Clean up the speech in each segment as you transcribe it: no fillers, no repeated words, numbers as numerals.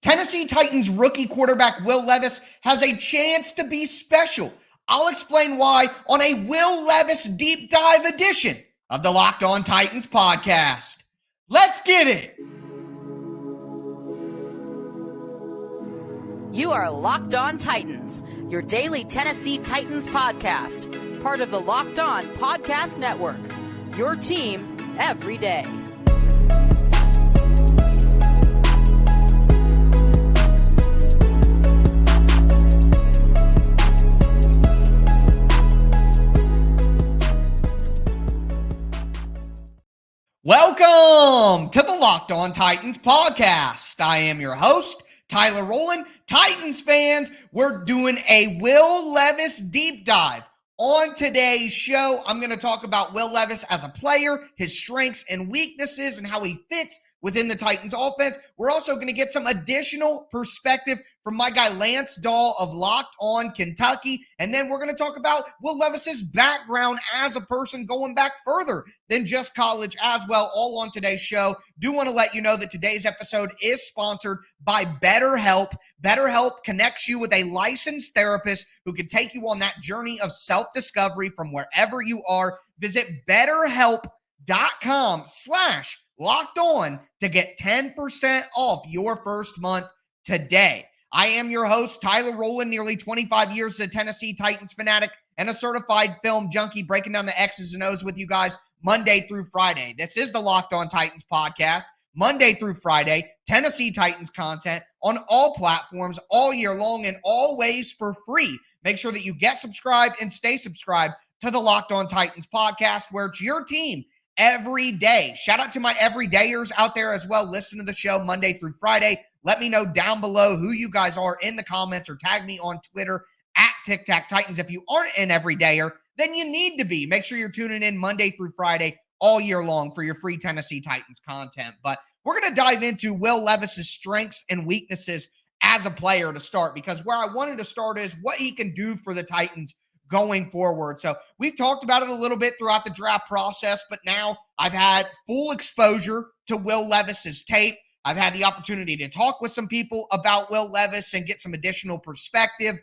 Tennessee Titans rookie quarterback Will Levis has a chance to be special. I'll explain why on a Will Levis deep dive edition of the Locked On Titans podcast. Let's get it. You are Locked On Titans, your daily Tennessee Titans podcast, part of the Locked On Podcast Network, your team every day. Welcome to the Locked On Titans podcast. I am your host, Tyler Rowland. Titans fans, we're doing a Will Levis deep dive. On today's show, I'm going to talk about Will Levis as a player, his strengths and weaknesses, and how he fits within the Titans offense. We're also going to get some additional perspective from my guy Lance Dahl of Locked On Kentucky. And then we're going to talk about Will Levis's background as a person going back further than just college as well, all on today's show. Do want to let you know that today's episode is sponsored by BetterHelp. BetterHelp connects you with a licensed therapist who can take you on that journey of self-discovery from wherever you are. Visit BetterHelp.com/locked on to get 10% off your first month today. I am your host, Tyler Rowland, nearly 25 years as a Tennessee Titans fanatic and a certified film junkie, breaking down the X's and O's with you guys Monday through Friday. This is the Locked On Titans podcast, Monday through Friday, Tennessee Titans content on all platforms all year long and always for free. Make sure that you get subscribed and stay subscribed to the Locked On Titans podcast, where it's your team every day. Shout out to my everydayers out there as well. Listen to the show Monday through Friday. Let me know down below who you guys are in the comments, or tag me on Twitter at TicTacTitans. If you aren't an everydayer, then you need to be. Make sure you're tuning in Monday through Friday all year long for your free Tennessee Titans content. But we're going to dive into Will Levis's strengths and weaknesses as a player to start, because where I wanted to start is what he can do for the Titans going forward. So we've talked about it a little bit throughout the draft process, but now I've had full exposure to Will Levis's tape. I've had the opportunity to talk with some people about Will Levis and get some additional perspective,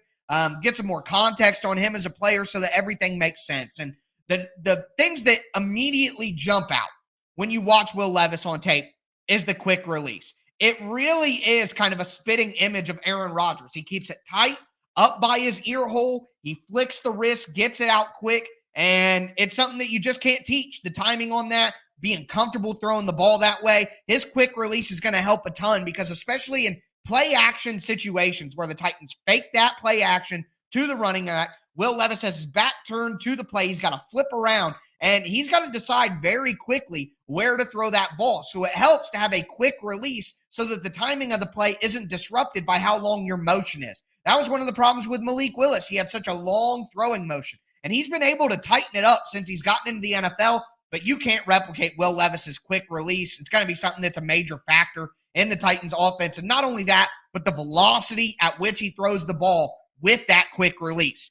get some more context on him as a player so that everything makes sense. And the things that immediately jump out when you watch Will Levis on tape is the quick release. It really is kind of a spitting image of Aaron Rodgers. He keeps it tight up by his ear hole. He flicks the wrist, gets it out quick, and it's something that you just can't teach. The timing on that, being comfortable throwing the ball that way, his quick release is going to help a ton, because especially in play action situations where the Titans fake that play action to the running back, Will Levis has his back turned to the play. He's got to flip around, and he's got to decide very quickly where to throw that ball. So it helps to have a quick release so that the timing of the play isn't disrupted by how long your motion is. That was one of the problems with Malik Willis. He had such a long throwing motion, and he's been able to tighten it up since he's gotten into the NFL. But you can't replicate Will Levis's quick release. It's going to be something that's a major factor in the Titans offense. And not only that, but the velocity at which he throws the ball with that quick release.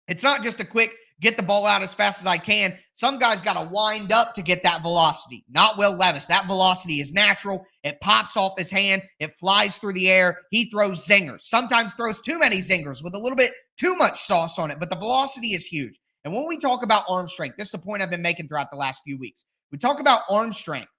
It's not just a quick get the ball out as fast as I can. Some guys got to wind up to get that velocity. Not Will Levis. That velocity is natural. It pops off his hand. It flies through the air. He throws zingers. Sometimes throws too many zingers with a little bit too much sauce on it. But the velocity is huge. And when we talk about arm strength, this is a point I've been making throughout the last few weeks. We talk about arm strength.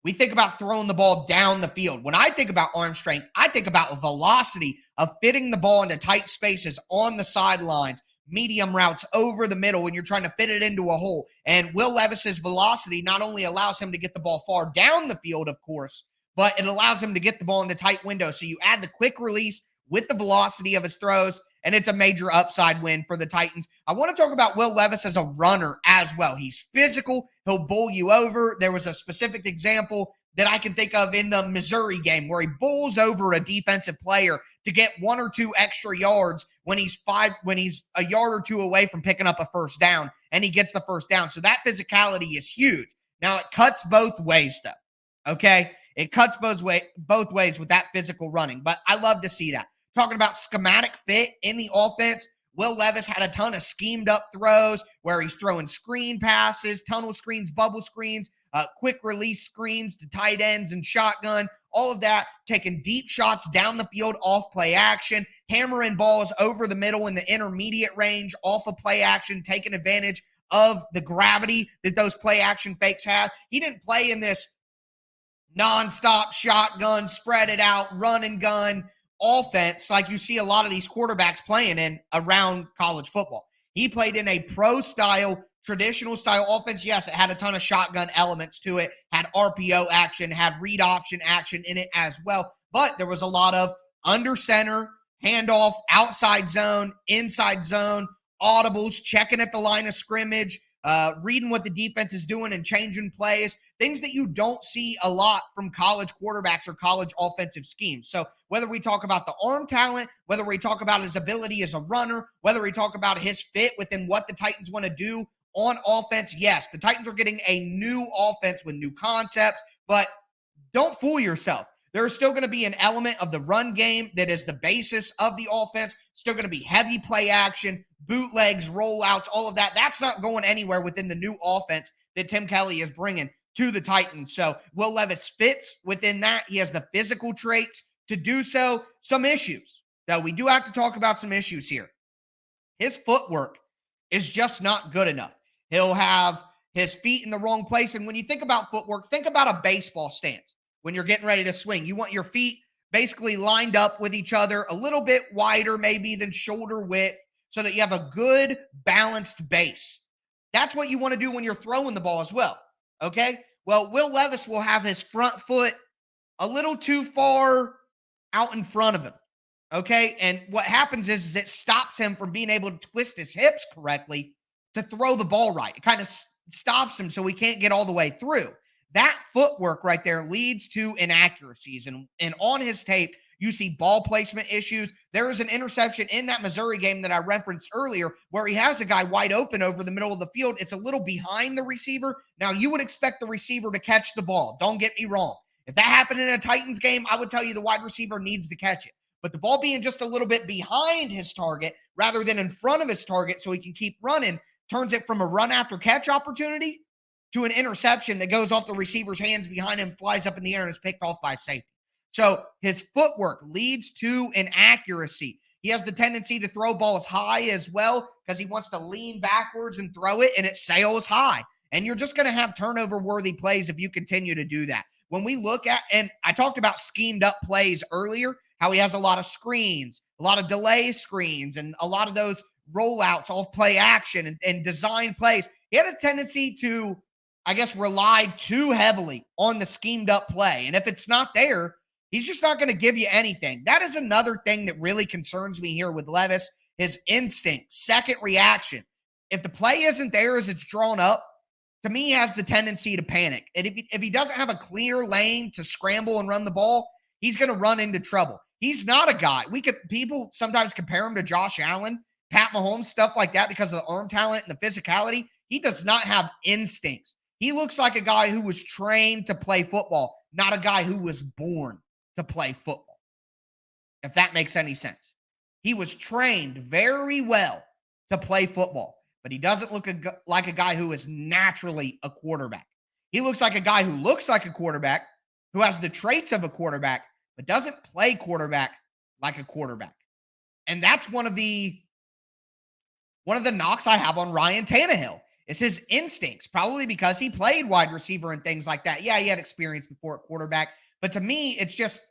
We think about throwing the ball down the field. When I think about arm strength, I think about velocity of fitting the ball into tight spaces on the sidelines, medium routes over the middle when you're trying to fit it into a hole. And Will Levis's velocity not only allows him to get the ball far down the field, of course, but it allows him to get the ball into tight windows. So you add the quick release with the velocity of his throws, and it's a major upside win for the Titans. I want to talk about Will Levis as a runner as well. He's physical. He'll bull you over. There was a specific example that I can think of in the Missouri game where he bulls over a defensive player to get 1 or 2 extra yards when he's a yard or two away from picking up a first down, and he gets the first down. So that physicality is huge. Now, it cuts both ways, though, okay? It cuts both ways with that physical running, but I love to see that. Talking about schematic fit in the offense, Will Levis had a ton of schemed up throws where he's throwing screen passes, tunnel screens, bubble screens, quick release screens to tight ends and shotgun, all of that, taking deep shots down the field off play action, hammering balls over the middle in the intermediate range off of play action, taking advantage of the gravity that those play action fakes have. He didn't play in this nonstop shotgun, spread it out, run and gun offense like you see a lot of these quarterbacks playing in around college football. He played in a pro style, traditional style offense. Yes, it had a ton of shotgun elements to it, had RPO action, had read option action in it as well. But there was a lot of under center, handoff, outside zone, inside zone, audibles, checking at the line of scrimmage, reading what the defense is doing and changing plays, things that you don't see a lot from college quarterbacks or college offensive schemes. So whether we talk about the arm talent, whether we talk about his ability as a runner, whether we talk about his fit within what the Titans want to do on offense, yes, the Titans are getting a new offense with new concepts, but don't fool yourself. There is still going to be an element of the run game that is the basis of the offense, still going to be heavy play action, bootlegs, rollouts, all of that. That's not going anywhere within the new offense that Tim Kelly is bringing to the Titans. So Will Levis fits within that. He has the physical traits to do so. Some issues, though. We do have to talk about some issues here. His footwork is just not good enough. He'll have his feet in the wrong place. And when you think about footwork, think about a baseball stance. When you're getting ready to swing, you want your feet basically lined up with each other, a little bit wider maybe than shoulder width, so that you have a good balanced base. That's what you want to do when you're throwing the ball as well, okay? Well, Will Levis will have his front foot a little too far out in front of him, okay? And what happens is it stops him from being able to twist his hips correctly to throw the ball right. It kind of stops him so he can't get all the way through. That footwork right there leads to inaccuracies. And on his tape, you see ball placement issues. There is an interception in that Missouri game that I referenced earlier where he has a guy wide open over the middle of the field. It's a little behind the receiver. Now, you would expect the receiver to catch the ball. Don't get me wrong. If that happened in a Titans game, I would tell you the wide receiver needs to catch it. But the ball being just a little bit behind his target rather than in front of his target so he can keep running turns it from a run after catch opportunity to an interception that goes off the receiver's hands behind him, flies up in the air, and is picked off by safety. So his footwork leads to inaccuracy. He has the tendency to throw balls high as well because he wants to lean backwards and throw it, and it sails high. And you're just going to have turnover-worthy plays if you continue to do that. When we look at, and I talked about schemed-up plays earlier, how he has a lot of screens, a lot of delay screens, and a lot of those rollouts, all play action and design plays. He had a tendency to, I guess, rely too heavily on the schemed up play. And if it's not there, he's just not going to give you anything. That is another thing that really concerns me here with Levis, his instinct, second reaction. If the play isn't there as it's drawn up, to me, he has the tendency to panic. And if he doesn't have a clear lane to scramble and run the ball, he's going to run into trouble. He's not a guy. People sometimes compare him to Josh Allen, Pat Mahomes, stuff like that because of the arm talent and the physicality. He does not have instincts. He looks like a guy who was trained to play football, not a guy who was born to play football, if that makes any sense. He was trained very well to play football, but he doesn't look like a guy who is naturally a quarterback. He looks like a guy who looks like a quarterback, who has the traits of a quarterback, but doesn't play quarterback like a quarterback. And that's one of the knocks I have on Ryan Tannehill. It's his instincts, probably because he played wide receiver and things like that. Yeah, he had experience before at quarterback. But to me, it's just,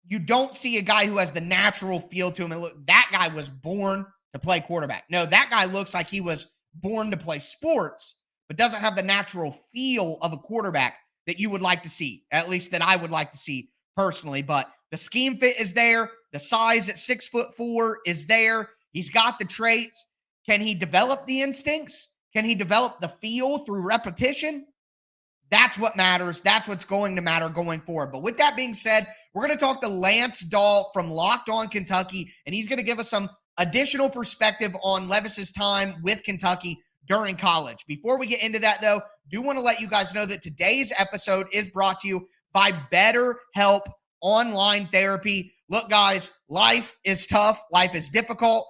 you don't see a guy who has the natural feel to him. And look, that guy was born to play quarterback. No, that guy looks like he was born to play sports, but doesn't have the natural feel of a quarterback that you would like to see, at least that I would like to see personally. But the scheme fit is there. The size at 6'4" is there. He's got the traits. Can he develop the instincts? Can he develop the feel through repetition? That's what matters. That's what's going to matter going forward. But with that being said, we're going to talk to Lance Dahl from Locked On Kentucky, and he's going to give us some additional perspective on Levis's time with Kentucky during college. Before we get into that, though, do want to let you guys know that today's episode is brought to you by BetterHelp Online Therapy. Look, guys, life is tough. Life is difficult.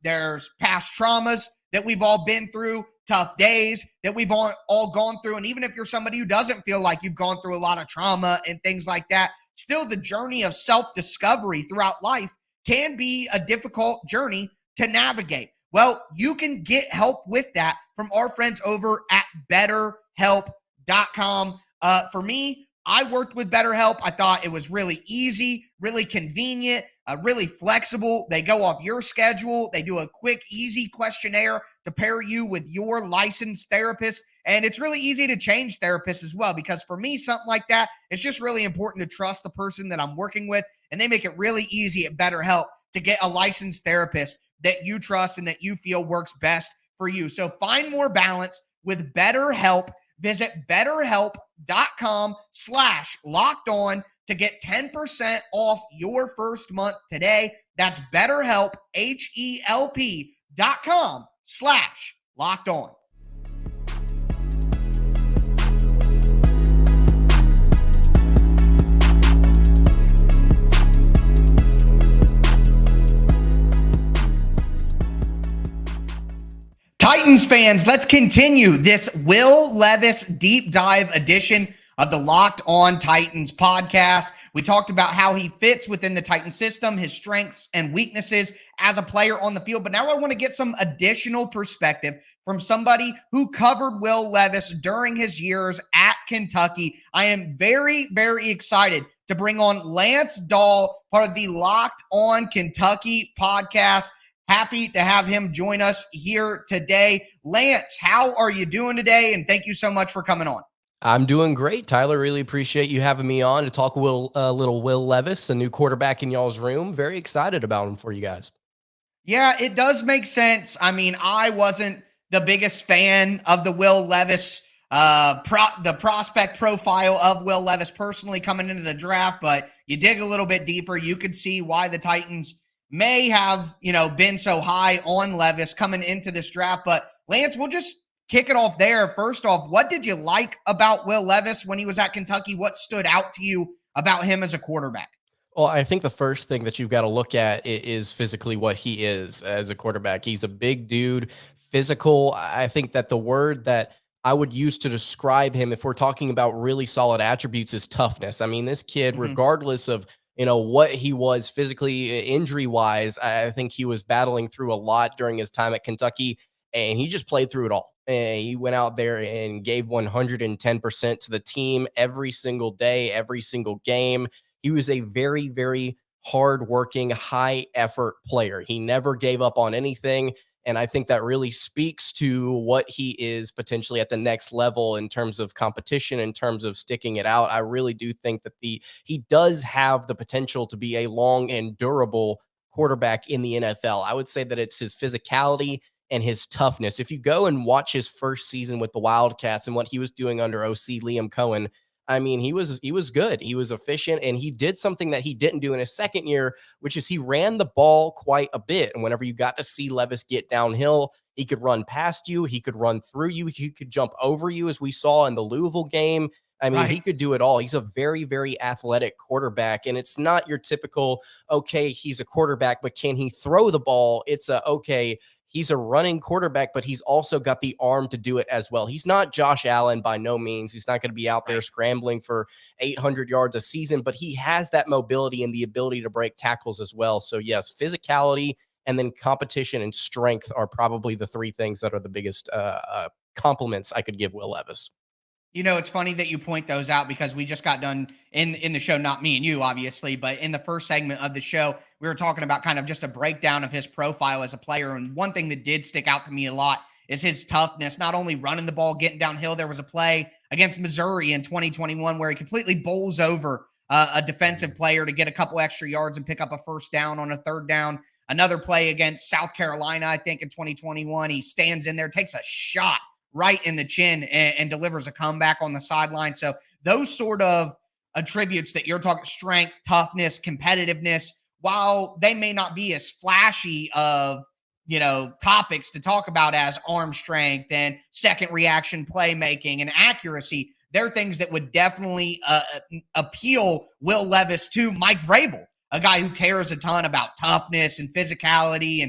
There's past traumas that we've all been through, tough days that we've all gone through. And even if you're somebody who doesn't feel like you've gone through a lot of trauma and things like that, still the journey of self-discovery throughout life can be a difficult journey to navigate. Well, you can get help with that from our friends over at BetterHelp.com. For me, I worked with BetterHelp. I thought it was really easy, really convenient, really flexible. They go off your schedule. They do a quick, easy questionnaire to pair you with your licensed therapist. And it's really easy to change therapists as well, because for me, something like that, it's just really important to trust the person that I'm working with. And they make it really easy at BetterHelp to get a licensed therapist that you trust and that you feel works best for you. So find more balance with BetterHelp. Visit BetterHelp.com/lockedon to get 10% off your first month today. That's BetterHelp, HELP.com/lockedon. Titans fans, let's continue this Will Levis deep dive edition of the Locked On Titans podcast. We talked about how he fits within the Titan system, his strengths and weaknesses as a player on the field. But now I want to get some additional perspective from somebody who covered Will Levis during his years at Kentucky. I am very, very excited to bring on Lance Dahl, part of the Locked On Kentucky podcast. Happy to have him join us here today. Lance, how are you doing today? And thank you so much for coming on. I'm doing great, Tyler. Really appreciate you having me on to talk little Will Levis, a new quarterback in y'all's room. Very excited about him for you guys. Yeah, it does make sense. I mean, I wasn't the biggest fan of the Will Levis, the prospect profile of Will Levis personally coming into the draft, but you dig a little bit deeper, you could see why the Titans may have, been so high on Levis coming into this draft. But Lance, we'll just kick it off there. First off, what did you like about Will Levis when he was at Kentucky? What stood out to you about him as a quarterback? Well, I think the first thing that you've got to look at is physically what he is as a quarterback. He's a big dude, physical. I think that the word that I would use to describe him, if we're talking about really solid attributes, is toughness. I mean, this kid, regardless of what he was physically, injury-wise, I think he was battling through a lot during his time at Kentucky, and he just played through it all. And he went out there and gave 110% to the team every single day, every single game. He was a very, very hard-working, high-effort player. He never gave up on anything. And I think that really speaks to what he is potentially at the next level in terms of competition, in terms of sticking it out. I really do think that he does have the potential to be a long and durable quarterback in the NFL. I would say that it's his physicality and his toughness. If you go and watch his first season with the Wildcats and what he was doing under OC Liam Cohen, I mean, he was good. He was efficient, and he did something that he didn't do in his second year, which is he ran the ball quite a bit. And whenever you got to see Levis get downhill, he could run past you, he could run through you, he could jump over you, as we saw in the Louisville game. I mean, He could do it all. He's a very, very athletic quarterback, and it's not your typical, okay, he's a quarterback, but can he throw the ball? It's okay, he's a running quarterback, but he's also got the arm to do it as well. He's not Josh Allen by no means. He's not going to be out there scrambling for 800 yards a season, but he has that mobility and the ability to break tackles as well. So yes, physicality and then competition and strength are probably the three things that are the biggest compliments I could give Will Levis. It's funny that you point those out, because we just got done in the show, not me and you, obviously, but in the first segment of the show, we were talking about kind of just a breakdown of his profile as a player. And one thing that did stick out to me a lot is his toughness, not only running the ball, getting downhill. There was a play against Missouri in 2021 where he completely bowls over a defensive player to get a couple extra yards and pick up a first down on a third down. Another play against South Carolina, I think in 2021, he stands in there, takes a shot right in the chin and delivers a comeback on the sideline. So those sort of attributes that you're talking, strength, toughness, competitiveness, while they may not be as flashy of, topics to talk about as arm strength and second reaction playmaking and accuracy, they're things that would definitely appeal Will Levis to Mike Vrabel. a guy who cares a ton about toughness and physicality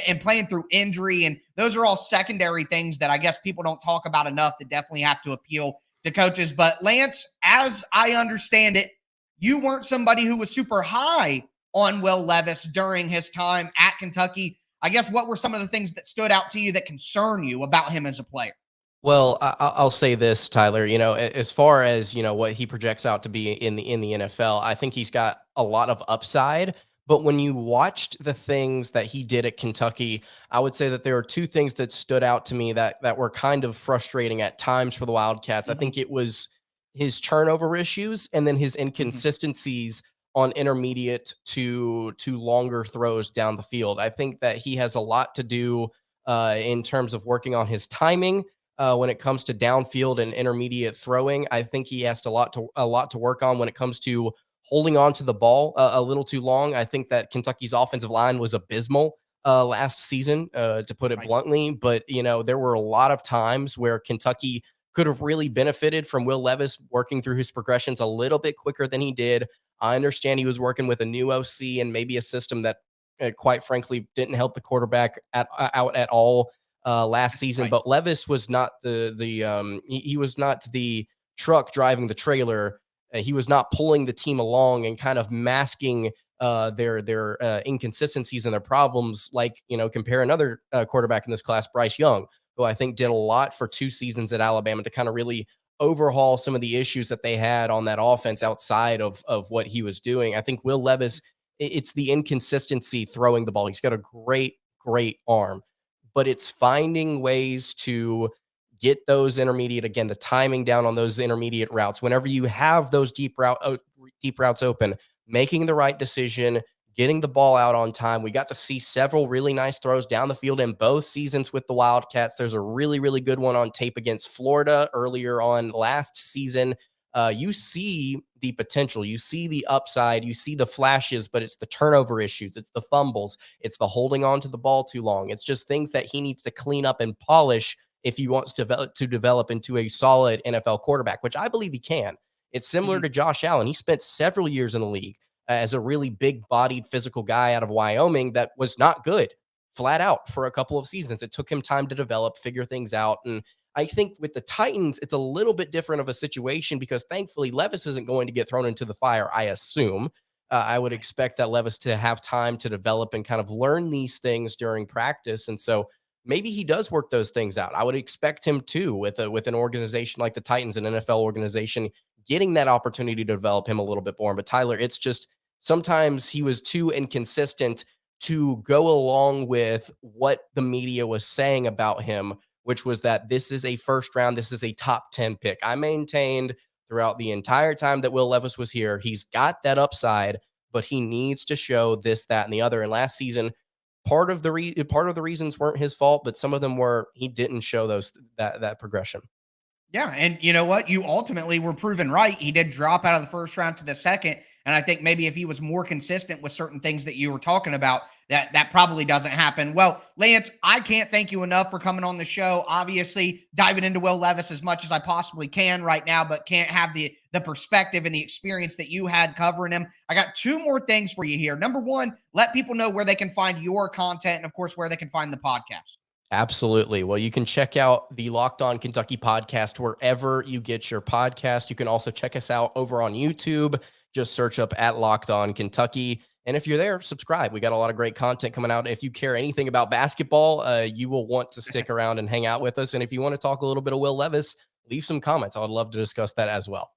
and playing through injury. And those are all secondary things that I guess people don't talk about enough that definitely have to appeal to coaches. But Lance, as I understand it, you weren't somebody who was super high on Will Levis during his time at Kentucky. I guess what were some of the things that stood out to you that concern you about him as a player? Well, I'll say this, Tyler. As far as what he projects out to be in the NFL, I think he's got a lot of upside. But when you watched the things that he did at Kentucky, I would say that there are two things that stood out to me that were kind of frustrating at times for the Wildcats. I think it was his turnover issues and then his inconsistencies on intermediate to longer throws down the field. I think that he has a lot to do in terms of working on his timing. When it comes to downfield and intermediate throwing, I think he has a lot to work on when it comes to holding on to the ball a little too long. I think that Kentucky's offensive line was abysmal last season, to put it bluntly. But there were a lot of times where Kentucky could have really benefited from Will Levis working through his progressions a little bit quicker than he did. I understand he was working with a new OC and maybe a system that, quite frankly, didn't help the quarterback out at all last season. But Levis was not he was not the truck driving the trailer. He was not pulling the team along and kind of masking their inconsistencies and their problems. Like, compare another quarterback in this class, Bryce Young, who I think did a lot for 2 seasons at Alabama to kind of really overhaul some of the issues that they had on that offense outside of what he was doing. I think Will Levis, it's the inconsistency throwing the ball. He's got a great arm, but it's finding ways to get those the timing down on those intermediate routes. Whenever you have those deep routes open, making the right decision, getting the ball out on time. We got to see several really nice throws down the field in both seasons with the Wildcats. There's a really good one on tape against Florida earlier on last season. You see the potential, you see the upside, you see the flashes, but it's the turnover issues, it's the fumbles, it's the holding on to the ball too long. It's just things that he needs to clean up and polish if he wants to develop into a solid NFL quarterback, which I believe he can. It's similar to Josh Allen. He spent several years in the league as a really big-bodied physical guy out of Wyoming that was not good, flat out, for a couple of seasons. It took him time to develop, figure things out, and I think with the Titans, it's a little bit different of a situation because thankfully Levis isn't going to get thrown into the fire, I assume. I would expect that Levis to have time to develop and kind of learn these things during practice. And so maybe he does work those things out. I would expect him to with an organization like the Titans, an NFL organization, getting that opportunity to develop him a little bit more. But Tyler, it's just sometimes he was too inconsistent to go along with what the media was saying about him, which was that this is a first round, this is a top 10 pick. I maintained throughout the entire time that Will Levis was here, he's got that upside, but he needs to show this, that, and the other. And last season, part of the reasons weren't his fault, but some of them were. He didn't show that progression. Yeah, and you know what? You ultimately were proven right. He did drop out of the first round to the second, and I think maybe if he was more consistent with certain things that you were talking about, that probably doesn't happen. Well, Lance, I can't thank you enough for coming on the show. Obviously, diving into Will Levis as much as I possibly can right now, but can't have the perspective and the experience that you had covering him. I got 2 more things for you here. Number 1, let people know where they can find your content and, of course, where they can find the podcast. Absolutely. Well, you can check out the Locked On Kentucky podcast wherever you get your podcast. You can also check us out over on YouTube. Just search up at Locked On Kentucky. And if you're there, subscribe. We got a lot of great content coming out. If you care anything about basketball, you will want to stick around and hang out with us. And if you want to talk a little bit of Will Levis, leave some comments. I would love to discuss that as well.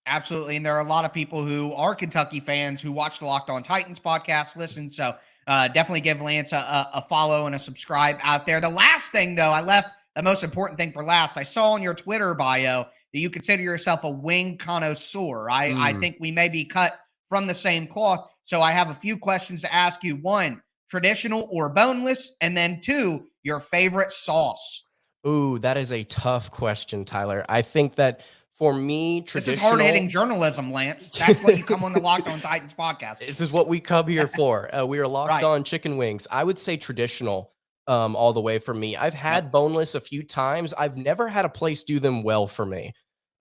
Absolutely. And there are a lot of people who are Kentucky fans who watch the Locked On Titans podcast, listen. So definitely give Lance a follow and a subscribe out there. The last thing, though, I left the most important thing for last. I saw on your Twitter bio that you consider yourself a wing connoisseur. I think we may be cut from the same cloth. So I have a few questions to ask you. 1, traditional or boneless? And then 2, your favorite sauce? Ooh, that is a tough question, Tyler. I think that for me, traditional. This is hard-hitting journalism, Lance. That's what you come on the Locked On Titans podcast. This is what we come here for. We are locked on chicken wings. I would say traditional all the way for me. I've had boneless a few times. I've never had a place do them well for me.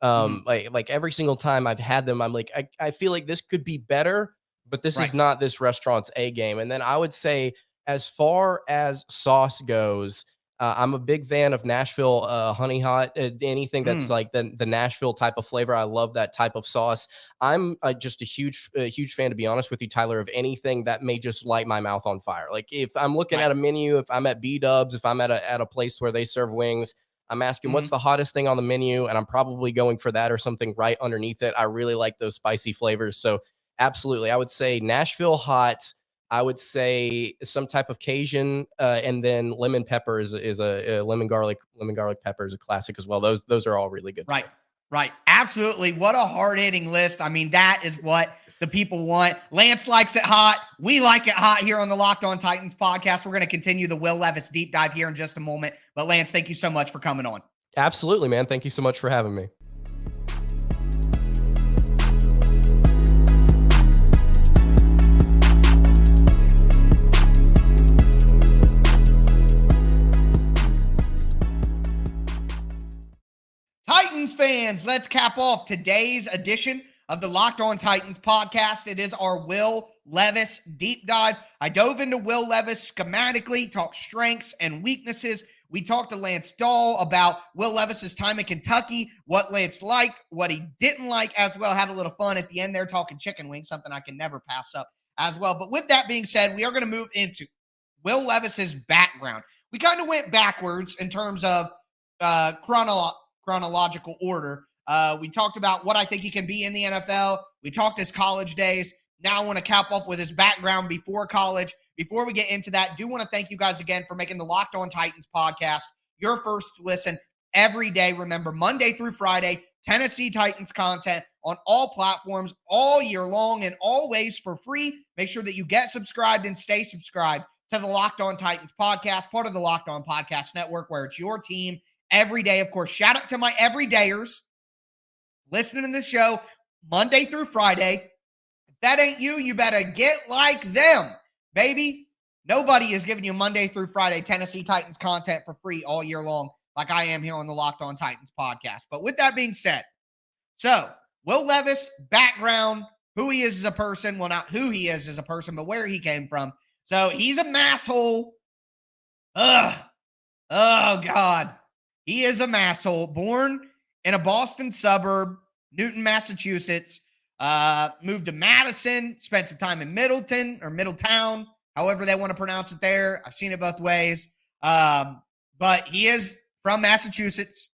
Like every single time I've had them, I'm like, I feel like this could be better, but this Right. is not this restaurant's A game. And then I would say, as far as sauce goes, I'm a big fan of Nashville honey hot. Anything that's Mm, like the Nashville type of flavor, I love that type of sauce. I'm just a huge fan, to be honest with you, Tyler, of anything that may just light my mouth on fire. Like if I'm looking right. at a menu, if I'm at B Dubs, if I'm at a place where they serve wings, I'm asking what's Mhm. the hottest thing on the menu, and I'm probably going for that or something right underneath it. I really like those spicy flavors, so absolutely, I would say Nashville hot. I would say some type of Cajun, and then lemon pepper is a lemon garlic pepper is a classic as well. Those are all really good to Right. me. Right. Absolutely. What a hard hitting list. I mean, that is what the people want. Lance likes it hot. We like it hot here on the Locked On Titans podcast. We're going to continue the Will Levis deep dive here in just a moment. But Lance, thank you so much for coming on. Absolutely, man. Thank you so much for having me. Titans fans, let's cap off today's edition of the Locked On Titans podcast. It is our Will Levis deep dive. I dove into Will Levis schematically, talked strengths and weaknesses. We talked to Lance Dahl about Will Levis's time in Kentucky, what Lance liked, what he didn't like as well. Had a little fun at the end there talking chicken wings, something I can never pass up as well. But with that being said, we are going to move into Will Levis's background. We kind of went backwards in terms of chronological order. We talked about what I think he can be in the NFL. We talked his college days. Now I want to cap off with his background before college. Before we get into that, do want to thank you guys again for making the Locked On Titans podcast your first listen every day. Remember, Monday through Friday, Tennessee Titans content on all platforms all year long and always for free. Make sure that you get subscribed and stay subscribed to the Locked On Titans podcast, part of the Locked On Podcast Network, where it's your team every day. Of course, shout out to my everydayers listening to the show Monday through Friday. If that ain't you, you better get like them, baby. Nobody is giving you Monday through Friday Tennessee Titans content for free all year long like I am here on the Locked On Titans podcast. But with that being said, so Will Levis, background, who he is as a person. Well, not who he is as a person, but where he came from. So he's a masshole. Ugh. Oh, God. He is a masshole. Born in a Boston suburb, Newton, Massachusetts. Moved to Madison, spent some time in Middleton or Middletown, however they want to pronounce it there. I've seen it both ways. But he is from Massachusetts.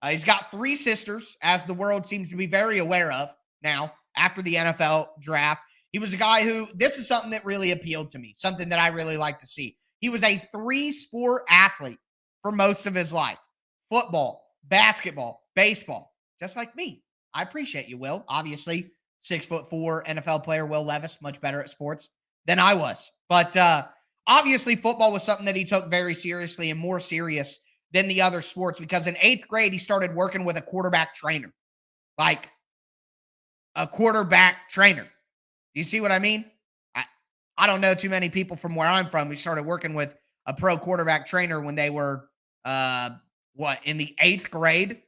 He's got 3 sisters, as the world seems to be very aware of now after the NFL draft. He was a guy who, this is something that really appealed to me, something that I really like to see. He was a 3-sport athlete for most of his life: football, basketball, baseball, just like me. I appreciate you, Will. Obviously, 6'4" NFL player Will Levis, much better at sports than I was. But obviously, football was something that he took very seriously and more serious than the other sports, because in 8th grade, he started working with a quarterback trainer. Like a quarterback trainer. Do you see what I mean? I don't know too many people from where I'm from who started working with a pro quarterback trainer when they were, in the 8th grade?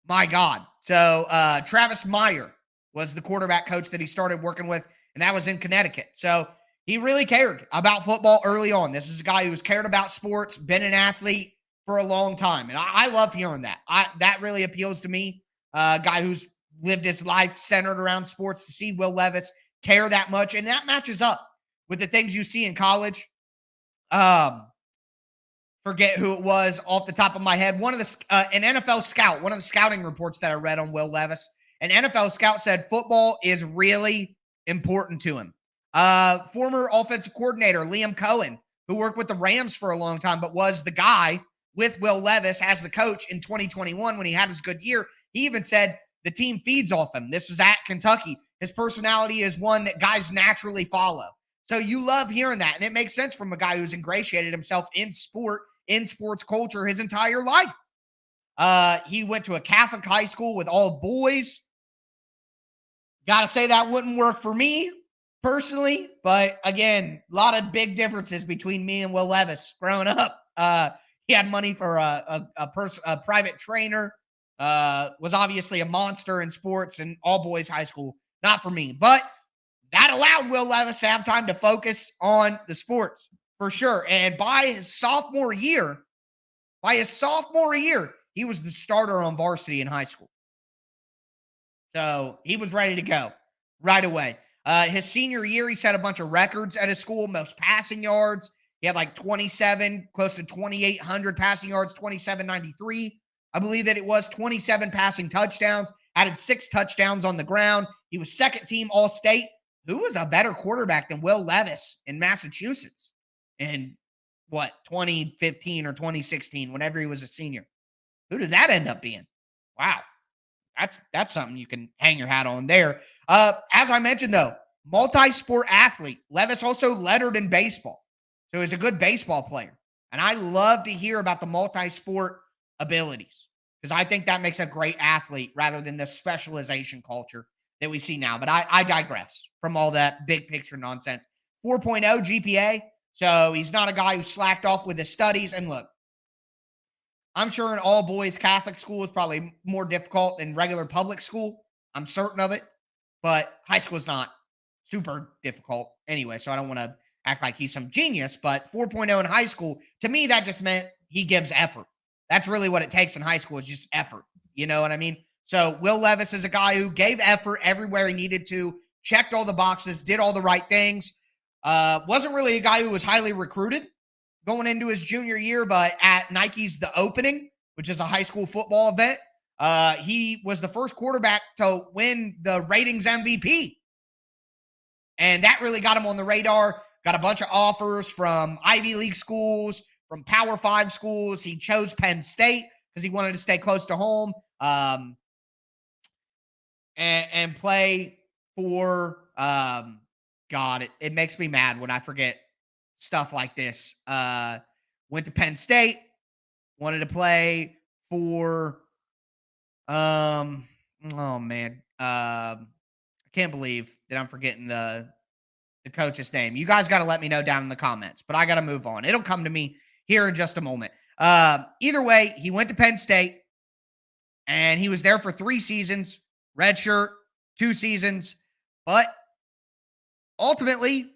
My God. So Travis Meyer was the quarterback coach that he started working with, and that was in Connecticut. So he really cared about football early on. This is a guy who's cared about sports, been an athlete for a long time. And I love hearing that. That really appeals to me. A guy who's lived his life centered around sports, to see Will Levis care that much. And that matches up with the things you see in college. Forget who it was off the top of my head. One of the an NFL scout, one of the scouting reports that I read on Will Levis, an NFL scout said football is really important to him. Former offensive coordinator Liam Cohen, who worked with the Rams for a long time, but was the guy with Will Levis as the coach in 2021 when he had his good year. He even said the team feeds off him. This was at Kentucky. His personality is one that guys naturally follow. So you love hearing that. And it makes sense from a guy who's ingratiated himself in sport, in sports culture his entire life. He went to a Catholic high school with all boys. Got to say that wouldn't work for me personally. But again, a lot of big differences between me and Will Levis growing up. He had money for a private trainer, was obviously a monster in sports, and all boys high school. Not for me. But that allowed Will Levis to have time to focus on the sports for sure. And by his sophomore year, he was the starter on varsity in high school. So he was ready to go right away. His senior year, he set a bunch of records at his school, most passing yards. He had like 27, close to 2,800 passing yards, 2,793. I believe that it was 27 passing touchdowns, added 6 touchdowns on the ground. He was second team All-State. Who was a better quarterback than Will Levis in Massachusetts in 2015 or 2016, whenever he was a senior? Who did that end up being? Wow. That's something you can hang your hat on there. As I mentioned, though, multi-sport athlete. Levis also lettered in baseball. So he's a good baseball player. And I love to hear about the multi-sport abilities because I think that makes a great athlete rather than the specialization culture that we see now. But I digress from all that big picture nonsense. 4.0 GPA. So he's not a guy who slacked off with his studies. And look, I'm sure an all-boys Catholic school is probably more difficult than regular public school. I'm certain of it. But high school is not super difficult anyway, so I don't want to act like he's some genius. But 4.0 in high school, to me, that just meant he gives effort. That's really what it takes in high school is just effort. You know what I mean? So Will Levis is a guy who gave effort everywhere he needed to, checked all the boxes, did all the right things. Wasn't really a guy who was highly recruited going into his junior year, but at Nike's The Opening, which is a high school football event, he was the first quarterback to win the ratings MVP. And that really got him on the radar. Got a bunch of offers from Ivy League schools, from Power 5 schools. He chose Penn State because he wanted to stay close to home and play for, God, it makes me mad when I forget stuff like this. Went to Penn State, wanted to play for, oh man, I can't believe that I'm forgetting the coach's name. You guys got to let me know down in the comments, but I got to move on. It'll come to me here in just a moment. Either way, he went to Penn State and he was there for 3 seasons, redshirt, 2 seasons, but ultimately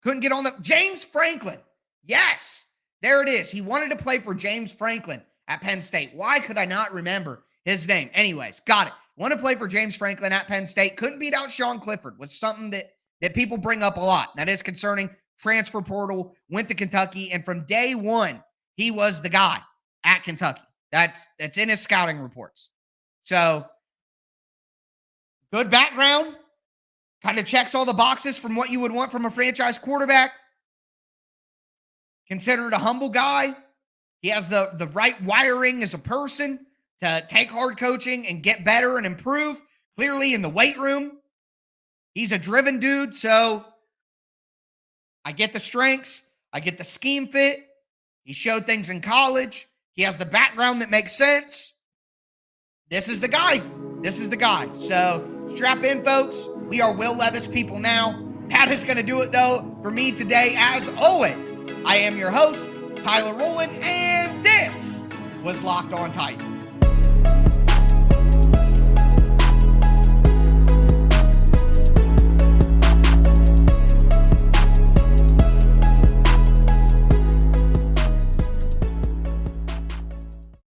couldn't get on the James Franklin. Yes, there it is. He wanted to play for James Franklin at Penn State. Why could I not remember his name? Anyways, got it. Want to play for James Franklin at Penn State. Couldn't beat out Sean Clifford, was something that people bring up a lot. That is concerning. Transfer portal, went to Kentucky, and from day one, he was the guy at Kentucky. That's in his scouting reports. So, good background. Kind of checks all the boxes from what you would want from a franchise quarterback. Considered a humble guy. He has the right wiring as a person to take hard coaching and get better and improve. Clearly in the weight room, he's a driven dude. So I get the strengths. I get the scheme fit. He showed things in college. He has the background that makes sense. This is the guy. This is the guy. So strap in, folks. We are Will Levis people now. That is going to do it, though, for me today. As always, I am your host, Tyler Rowland, and this was Locked On Titans.